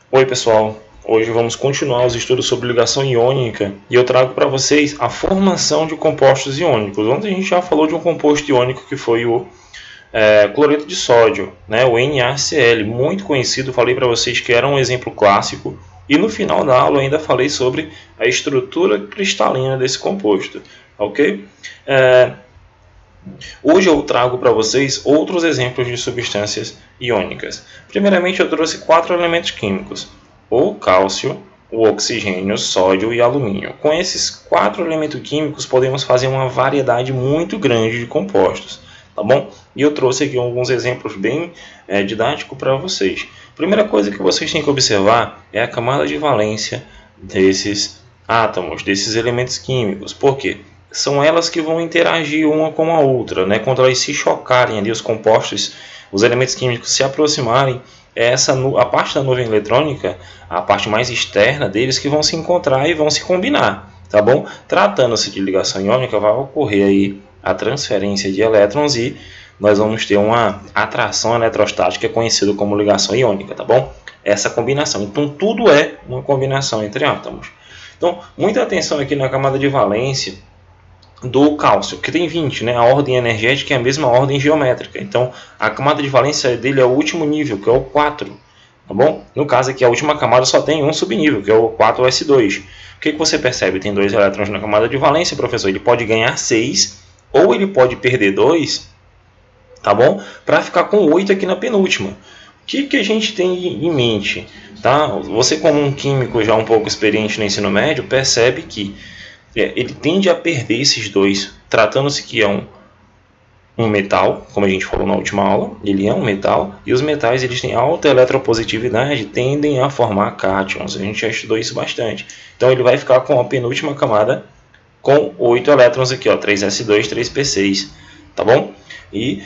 Oi pessoal, hoje vamos continuar os estudos sobre ligação iônica e eu trago para vocês a formação de compostos iônicos. Ontem a gente já falou de um composto iônico que foi o cloreto de sódio, né, o NaCl, muito conhecido. Falei para vocês que era um exemplo clássico e no final da aula eu ainda falei sobre a estrutura cristalina desse composto, ok? Hoje eu trago para vocês outros exemplos de substâncias iônicas. Primeiramente eu trouxe 4 elementos químicos: o cálcio, o oxigênio, o sódio e alumínio. Com esses 4 elementos químicos podemos fazer uma variedade muito grande de compostos, tá bom? E eu trouxe aqui alguns exemplos bem didáticos para vocês. Primeira coisa que vocês têm que observar é a camada de valência desses átomos, desses elementos químicos. Por quê? São elas que vão interagir uma com a outra, né? Quando elas se chocarem ali, os compostos, os elementos químicos se aproximarem, a parte da nuvem eletrônica, a parte mais externa deles, que vão se encontrar e vão se combinar, tá bom? Tratando-se de ligação iônica, vai ocorrer aí a transferência de elétrons e nós vamos ter uma atração eletrostática conhecida como ligação iônica, tá bom? Essa combinação. Então, tudo é uma combinação entre átomos. Então, muita atenção aqui na camada de valência do cálcio, que tem 20, né? A ordem energética é a mesma ordem geométrica. Então, a camada de valência dele é o último nível, que é o 4. Tá bom? No caso aqui, a última camada só tem um subnível, que é o 4s2. O que você percebe? Tem 2 elétrons na camada de valência, professor. Ele pode ganhar 6, ou ele pode perder 2, tá bom? Para ficar com 8 aqui na penúltima. O que a gente tem em mente? Tá? Você, como um químico já um pouco experiente no ensino médio, percebe que ele tende a perder esses dois, tratando-se que é um metal, como a gente falou na última aula, ele é um metal, e os metais eles têm alta eletropositividade, tendem a formar cátions, a gente já estudou isso bastante. Então ele vai ficar com a penúltima camada com 8 elétrons aqui, ó, 3s2, 3p6, tá bom? E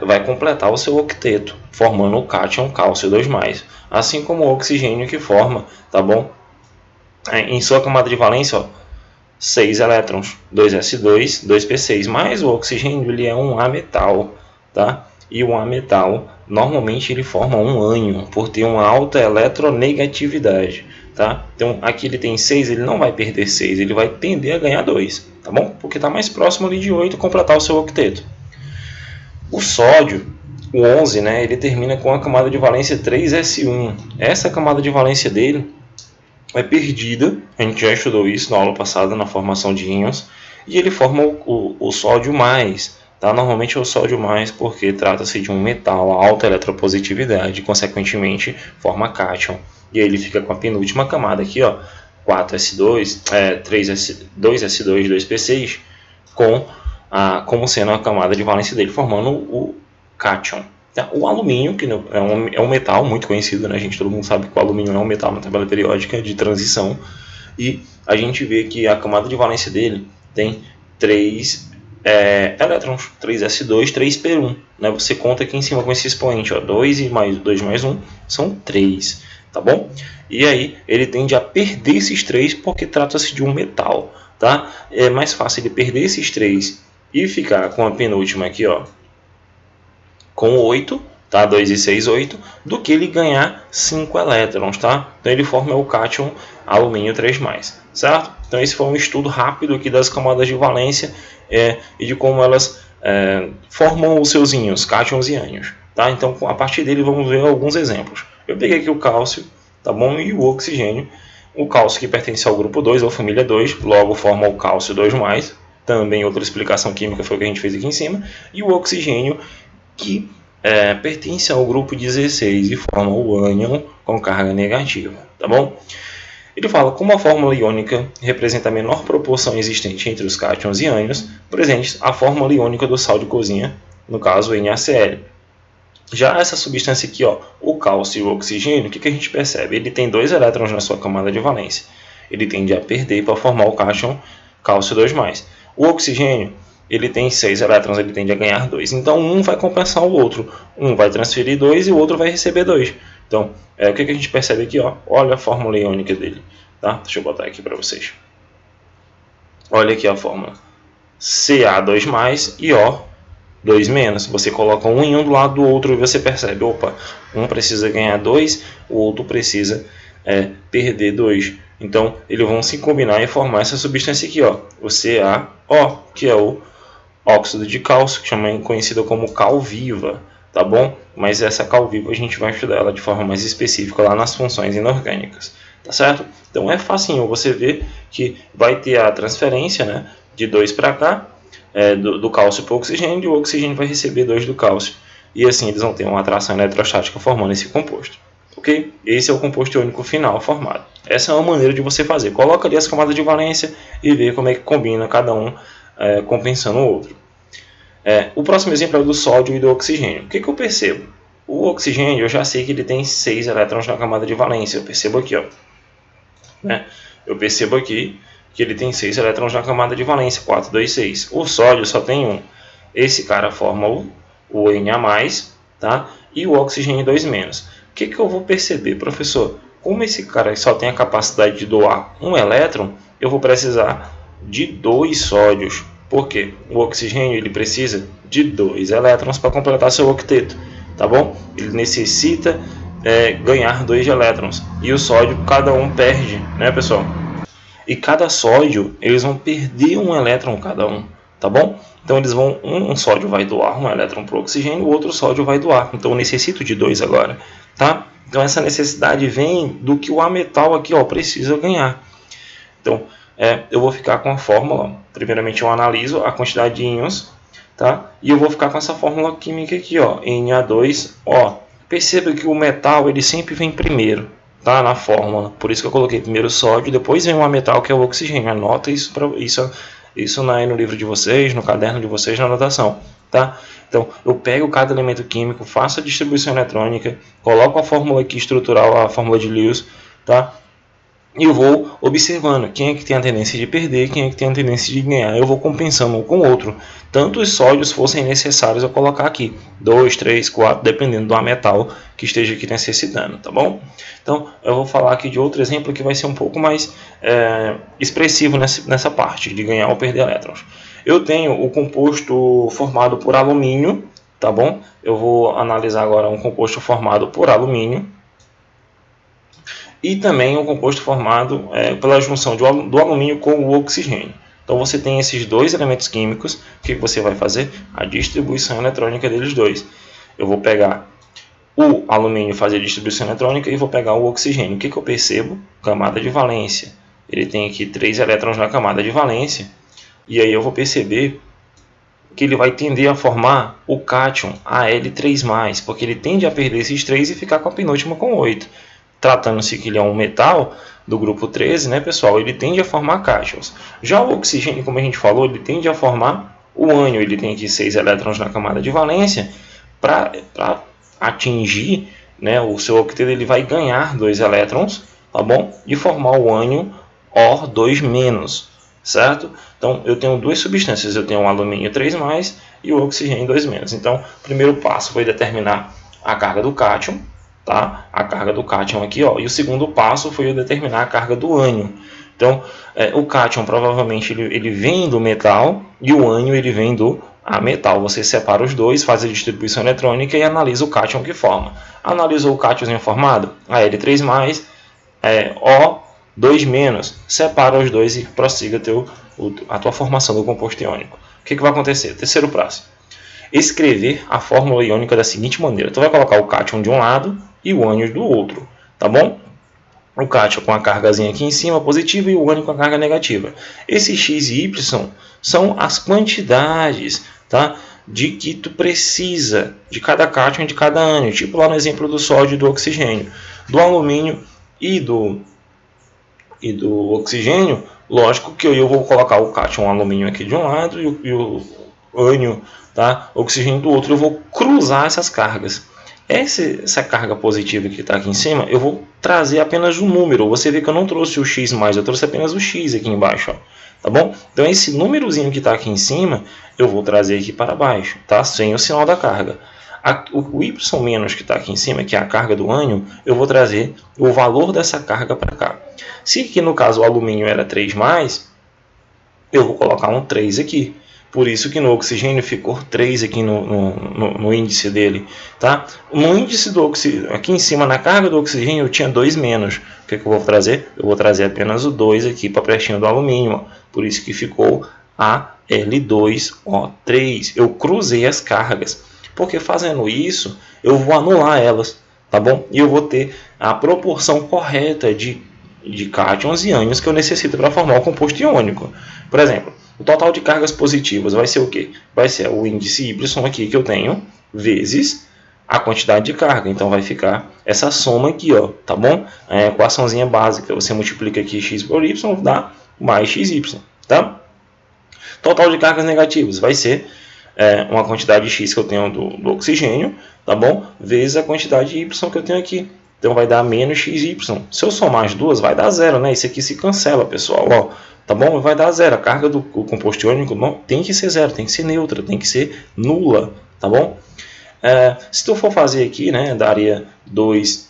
vai completar o seu octeto, formando o cátion cálcio 2+, assim como o oxigênio que forma, tá bom? Em sua camada de valência, ó, 6 elétrons, 2s2, 2p6, mas o oxigênio ele é um ametal, tá? E o ametal, normalmente ele forma um ânion, por ter uma alta eletronegatividade, tá? Então aqui ele tem 6, ele não vai perder 6, ele vai tender a ganhar 2, tá bom? Porque está mais próximo ali de 8, completar o seu octeto. O sódio, o 11, né, ele termina com a camada de valência 3s1. Essa camada de valência dele é perdida, a gente já estudou isso na aula passada, na formação de íons, e ele forma o sódio mais, tá? Normalmente é o sódio mais porque trata-se de um metal, alta eletropositividade, e consequentemente forma cátion, e aí ele fica com a penúltima camada aqui, ó, 4s2, 2s2, 2p6, como sendo a camada de valência dele, formando o cátion. O alumínio, que é um metal muito conhecido, né, gente? Todo mundo sabe que o alumínio é um metal na tabela periódica de transição. E a gente vê que a camada de valência dele tem 3 elétrons, 3s2, 3p1. Né? Você conta aqui em cima com esse expoente, ó, 2 e mais 2 mais 1 são 3. Tá bom? E aí ele tende a perder esses 3 porque trata-se de um metal. Tá? É mais fácil ele perder esses 3 e ficar com a penúltima aqui, ó, com 8, tá? 2 e 6, 8, do que ele ganhar 5 elétrons, tá? Então ele forma o cátion alumínio 3+, certo? Então esse foi um estudo rápido aqui das camadas de valência e de como elas formam os seus íons, cátions e ânions, tá? Então a partir dele vamos ver alguns exemplos. Eu peguei aqui o cálcio, tá bom? E o oxigênio. O cálcio que pertence ao grupo 2, ou família 2, logo forma o cálcio 2+, também outra explicação química foi o que a gente fez aqui em cima, e o oxigênio que pertence ao grupo 16 e forma o ânion com carga negativa, tá bom? Ele fala como a fórmula iônica representa a menor proporção existente entre os cátions e ânions presentes, a fórmula iônica do sal de cozinha, no caso o NaCl. Já essa substância aqui, ó, o cálcio e o oxigênio, o que a gente percebe? Ele tem 2 elétrons na sua camada de valência. Ele tende a perder para formar o cátion cálcio 2+. O oxigênio, ele tem 6 elétrons, ele tende a ganhar 2. Então, um vai compensar o outro. Um vai transferir 2 e o outro vai receber 2. Então, o que a gente percebe aqui? Ó? Olha a fórmula iônica dele. Tá? Deixa eu botar aqui para vocês. Olha aqui a fórmula. Ca2+, e O 2-. Você coloca um em um do lado do outro e você percebe, opa, um precisa ganhar 2, o outro precisa perder 2. Então, eles vão se combinar e formar essa substância aqui, ó, o CaO, que é o óxido de cálcio, conhecido como cal viva, tá bom? Mas essa cal viva a gente vai estudar ela de forma mais específica lá nas funções inorgânicas, tá certo? Então é facinho você ver que vai ter a transferência, né, de 2 para cá, do cálcio para o oxigênio, e o oxigênio vai receber 2 do cálcio. E assim eles vão ter uma atração eletrostática formando esse composto. Ok? Esse é o composto iônico final formado. Essa é uma maneira de você fazer. Coloca ali as camadas de valência e vê como é que combina cada um compensando o outro. O próximo exemplo é o do sódio e do oxigênio. O que eu percebo? O oxigênio, eu já sei que ele tem 6 elétrons na camada de valência. Eu percebo aqui, ó. Eu percebo aqui que ele tem 6 elétrons na camada de valência, 4, 2, 6. O sódio só tem 1. Esse cara forma o Na+, tá? E o oxigênio 2-. O que eu vou perceber, professor? Como esse cara só tem a capacidade de doar 1 elétron, eu vou precisar de 2 sódios. Por quê? O oxigênio ele precisa de 2 elétrons para completar seu octeto, tá bom? Ele necessita ganhar 2 elétrons. E o sódio, cada um perde, né, pessoal? E cada sódio, eles vão perder 1 elétron cada um, tá bom? Então eles vão, um sódio vai doar 1 elétron para o oxigênio, o outro sódio vai doar. Então eu necessito de 2 agora, tá? Então essa necessidade vem do que o ametal aqui, ó, precisa ganhar. Então eu vou ficar com a fórmula. Primeiramente eu analiso a quantidade de íons, tá? E eu vou ficar com essa fórmula química aqui, ó, Na2O. Perceba que o metal ele sempre vem primeiro, tá? Na fórmula. Por isso que eu coloquei primeiro o sódio, depois vem o ametal, que é o oxigênio. Anota isso isso no livro de vocês, no caderno de vocês, na anotação, tá? Então, eu pego cada elemento químico, faço a distribuição eletrônica, coloco a fórmula aqui estrutural, a fórmula de Lewis, tá? E eu vou observando quem é que tem a tendência de perder, quem é que tem a tendência de ganhar. Eu vou compensando um com o outro. Tanto os sódios fossem necessários eu colocar aqui. 2, 3, 4, dependendo do metal que esteja aqui necessitando, tá bom? Então, eu vou falar aqui de outro exemplo que vai ser um pouco mais expressivo nessa parte de ganhar ou perder elétrons. Eu tenho o composto formado por alumínio, tá bom? Eu vou analisar agora um composto formado por alumínio. E também um composto formado pela junção do alumínio com o oxigênio. Então você tem esses dois elementos químicos. O que você vai fazer? A distribuição eletrônica deles dois. Eu vou pegar o alumínio, fazer a distribuição eletrônica, e vou pegar o oxigênio. O que eu percebo? Camada de valência. Ele tem aqui 3 elétrons na camada de valência. E aí eu vou perceber que ele vai tender a formar o cátion Al3+, porque ele tende a perder esses 3 e ficar com a penúltima com 8. Tratando-se que ele é um metal do grupo 13, né, pessoal? Ele tende a formar cátions. Já o oxigênio, como a gente falou, ele tende a formar o ânion. Ele tem aqui 6 elétrons na camada de valência. Para atingir, né, o seu octeto, ele vai ganhar 2 elétrons, tá bom? E formar o ânion Or2-, certo? Então, eu tenho duas substâncias. Eu tenho o alumínio 3+, e o oxigênio 2-. Então, o primeiro passo foi determinar a carga do cátion. Tá? A carga do cátion aqui, ó. E o segundo passo foi eu determinar a carga do ânion. Então, o cátion provavelmente ele vem do metal e o ânion ele vem do ametal. Você separa os dois, faz a distribuição eletrônica e analisa o cátion que forma. Analisou o cátion formado? Al3+, O2-, separa os dois e prossiga a tua formação do composto iônico. O que vai acontecer? Terceiro passo. Escrever a fórmula iônica da seguinte maneira. Tu vai colocar o cátion de um lado e o ânion do outro, tá bom? O cátion com a cargazinha aqui em cima positiva e o ânion com a carga negativa. Esse x e y são as quantidades, tá? De que tu precisa de cada cátion e de cada ânion, tipo lá no exemplo do sódio e do oxigênio. Do alumínio e do oxigênio, lógico que eu vou colocar o cátion alumínio aqui de um lado e o ânion, tá? Oxigênio do outro. Eu vou cruzar essas cargas. Essa carga positiva que está aqui em cima, eu vou trazer apenas um número. Você vê que eu não trouxe o x+, eu trouxe apenas o x aqui embaixo, ó. Tá bom? Então esse númerozinho que está aqui em cima, eu vou trazer aqui para baixo, tá? Sem o sinal da carga. O y- que está aqui em cima, que é a carga do ânion, eu vou trazer o valor dessa carga para cá. Se aqui no caso o alumínio era 3+, eu vou colocar um 3 aqui. Por isso que no oxigênio ficou 3 aqui no índice dele, tá? No índice do oxigênio, aqui em cima, na carga do oxigênio, eu tinha 2 menos. O que eu vou trazer? Eu vou trazer apenas o 2 aqui para a prestinha do alumínio. Ó. Por isso que ficou Al2O3. Eu cruzei as cargas. Porque fazendo isso, eu vou anular elas, tá bom? E eu vou ter a proporção correta de cátions e ânions que eu necessito para formar o composto iônico. Por exemplo, o total de cargas positivas vai ser o quê? Vai ser o índice Y aqui que eu tenho, vezes a quantidade de carga. Então vai ficar essa soma aqui, ó, tá bom? É a equaçãozinha básica. Você multiplica aqui x por y, dá mais xy, tá? Total de cargas negativas vai ser uma quantidade x que eu tenho do oxigênio, tá bom? Vezes a quantidade y que eu tenho aqui. Então vai dar menos xy. Se eu somar as duas, vai dar zero, né? Isso aqui se cancela, pessoal, ó. Tá bom? Vai dar zero. A carga do composto iônico não tem que ser zero, tem que ser neutra, tem que ser nula, tá bom? Se tu for fazer aqui, né, daria 2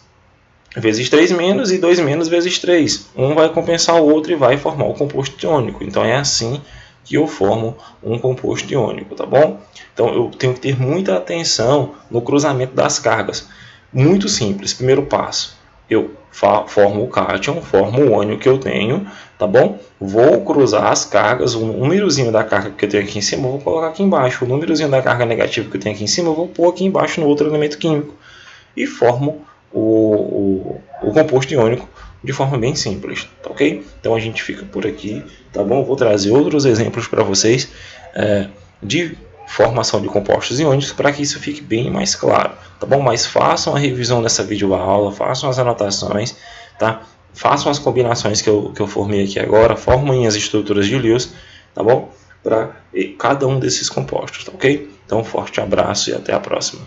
vezes 3 menos e 2 menos vezes 3. Um vai compensar o outro e vai formar o composto iônico. Então é assim que eu formo um composto iônico, tá bom? Então eu tenho que ter muita atenção no cruzamento das cargas. Muito simples. Primeiro passo. Eu formo o cátion, formo o ânion que eu tenho, tá bom? Vou cruzar as cargas, o númerozinho da carga que eu tenho aqui em cima eu vou colocar aqui embaixo, o númerozinho da carga negativa que eu tenho aqui em cima eu vou pôr aqui embaixo no outro elemento químico e formo o composto iônico de forma bem simples, tá ok? Então a gente fica por aqui, tá bom? Vou trazer outros exemplos para vocês de formação de compostos iônicos para que isso fique bem mais claro, tá bom? Mas façam a revisão dessa videoaula, façam as anotações, tá? Façam as combinações que eu formei aqui agora, formem as estruturas de Lewis, tá bom? Para cada um desses compostos, tá ok? Então, um forte abraço e até a próxima.